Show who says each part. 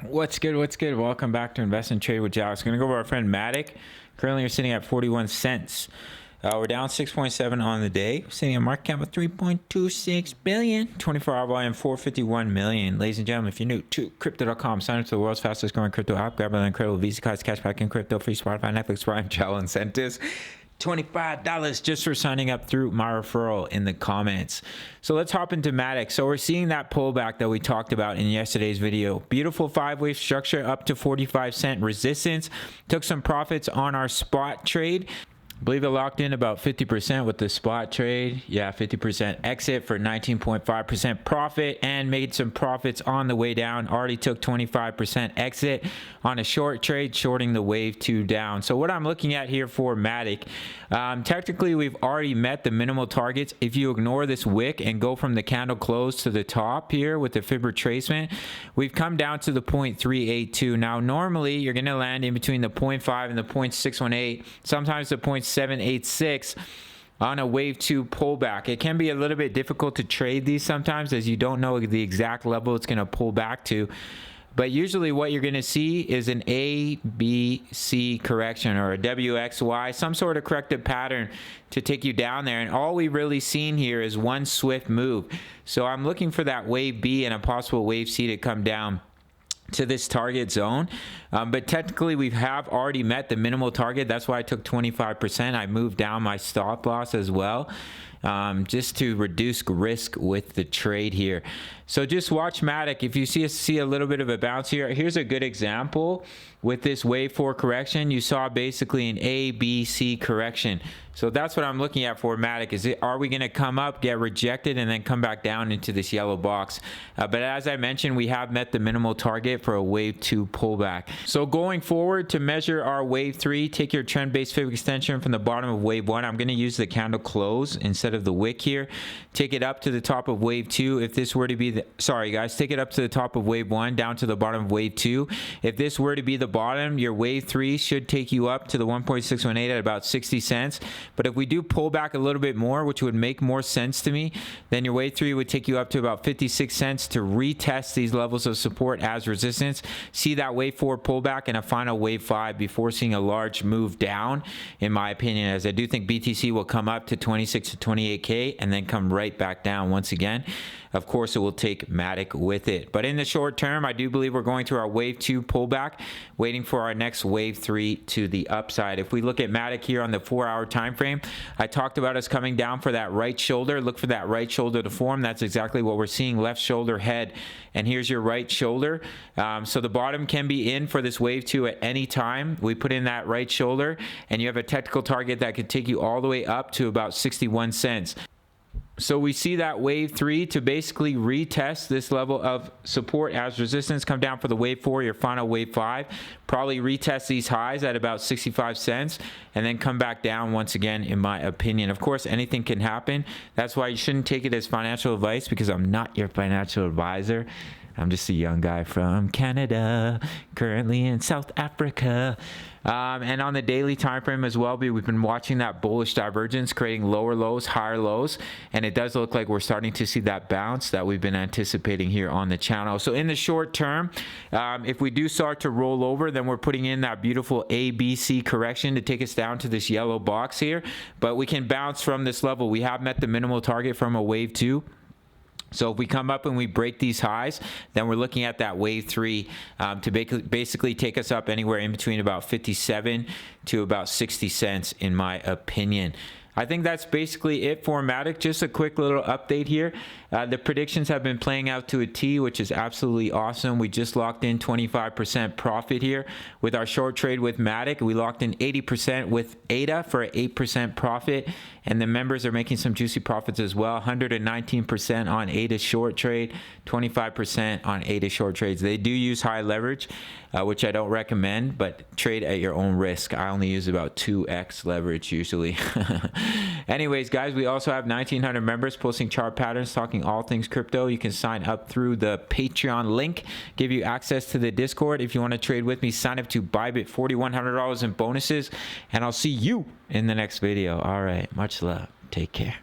Speaker 1: What's good? What's good? Welcome back to Invest and Trade with Alex. Going to go over our friend Matic. Currently, we're sitting at 41 cents. We're down 6.7 on the day. We're sitting at market cap of 3.26 billion. 24-hour volume 451 million. Ladies and gentlemen, if you're new to crypto.com, sign up to the world's fastest growing crypto app. Grab an incredible Visa cards, cashback in crypto, free Spotify, Netflix, Prime, travel incentives. $25 just for signing up through my referral in the comments. So let's hop into Matic. So we're seeing that pullback that we talked about in yesterday's video. Beautiful five-wave structure up to 45-cent resistance. Took some profits on our spot trade. I believe it locked in about 50% with the spot trade. Yeah, 50% exit for 19.5% profit, and made some profits on the way down. Already took 25% exit on a short trade, shorting the wave 2 down. So what I'm looking at here for Matic, technically we've already met the minimal targets. If you ignore this wick and go from the candle close to the top here with the fib retracement, we've come down to the 0.382. Now normally you're going to land in between the 0.5 and the 0.618, sometimes the 0.786 on a wave 2 pullback. It can be a little bit difficult to trade these sometimes, as you don't know the exact level it's going to pull back to. But usually what you're going to see is an A, B, C correction, or a W, X, Y, some sort of corrective pattern to take you down there. And all we've really seen here is one swift move. So I'm looking for that wave B and a possible wave C to come down to this target zone. But technically we have already met the minimal target. That's why I took 25%. I moved down my stop loss as well, just to reduce risk with the trade here. So just watch Matic. If you see a little bit of a bounce here, here's a good example with this wave 4 correction. You saw basically an A, B, C correction. So that's what I'm looking at for Matic. Are we going to come up, get rejected, and then come back down into this yellow box? But as I mentioned, we have met the minimal target for a wave 2 pullback. So going forward, to measure our wave 3, take your trend-based fib extension from the bottom of wave 1. I'm going to use the candle close instead of the wick here. Take it up to the top of wave 2. If this were to be take it up to the top of wave 1, down to the bottom of wave 2. If this were to be the bottom, your wave 3 should take you up to the 1.618 at about 60 cents. But if we do pull back a little bit more, which would make more sense to me, then your wave 3 would take you up to about 56 cents to retest these levels of support as resistance. See that wave 4 pullback and a final wave 5 before seeing a large move down, in my opinion, as I do think BTC will come up to 26 to 28K and then come right back down once again. Of course, it will take Matic with it. But in the short term, I do believe we're going through our wave 2 pullback, waiting for our next wave 3 to the upside. If we look at Matic here on the 4-hour time frame, I talked about us coming down for that right shoulder. Look for that right shoulder to form. That's exactly what we're seeing, left shoulder, head. And here's your right shoulder. So the bottom can be in for this wave 2 at any time. We put in that right shoulder, and you have a technical target that could take you all the way up to about 61 cents. So we see that wave 3 to basically retest this level of support as resistance, come down for the wave 4, your final wave 5, probably retest these highs at about 65 cents and then come back down once again, in my opinion. Of course, anything can happen. That's why you shouldn't take it as financial advice, because I'm not your financial advisor. I'm just a young guy from Canada, currently in South Africa. And on the daily time frame as well, we've been watching that bullish divergence, creating lower lows, higher lows, and it does look like we're starting to see that bounce that we've been anticipating here on the channel. So in the short term, if we do start to roll over, then we're putting in that beautiful ABC correction to take us down to this yellow box here. But we can bounce from this level. We have met the minimal target from a wave 2. So if we come up and we break these highs, then we're looking at that wave 3 to basically take us up anywhere in between about 57 to about 60 cents, in my opinion. I think that's basically it for Matic. Just a quick little update here. The predictions have been playing out to a T, which is absolutely awesome. We just locked in 25% profit here with our short trade with Matic. We locked in 80% with ADA for an 8% profit, and the members are making some juicy profits as well. 119% on ADA short trade, 25% on ADA short trades. They do use high leverage, which I don't recommend, but trade at your own risk. I only use about 2x leverage usually. Anyways, guys, we also have 1,900 members posting chart patterns, talking all things crypto. You can sign up through the Patreon link, give you access to the Discord. If you want to trade with me, sign up to Bybit, $4,100 in bonuses, and I'll see you in the next video. All right, much love. Take care.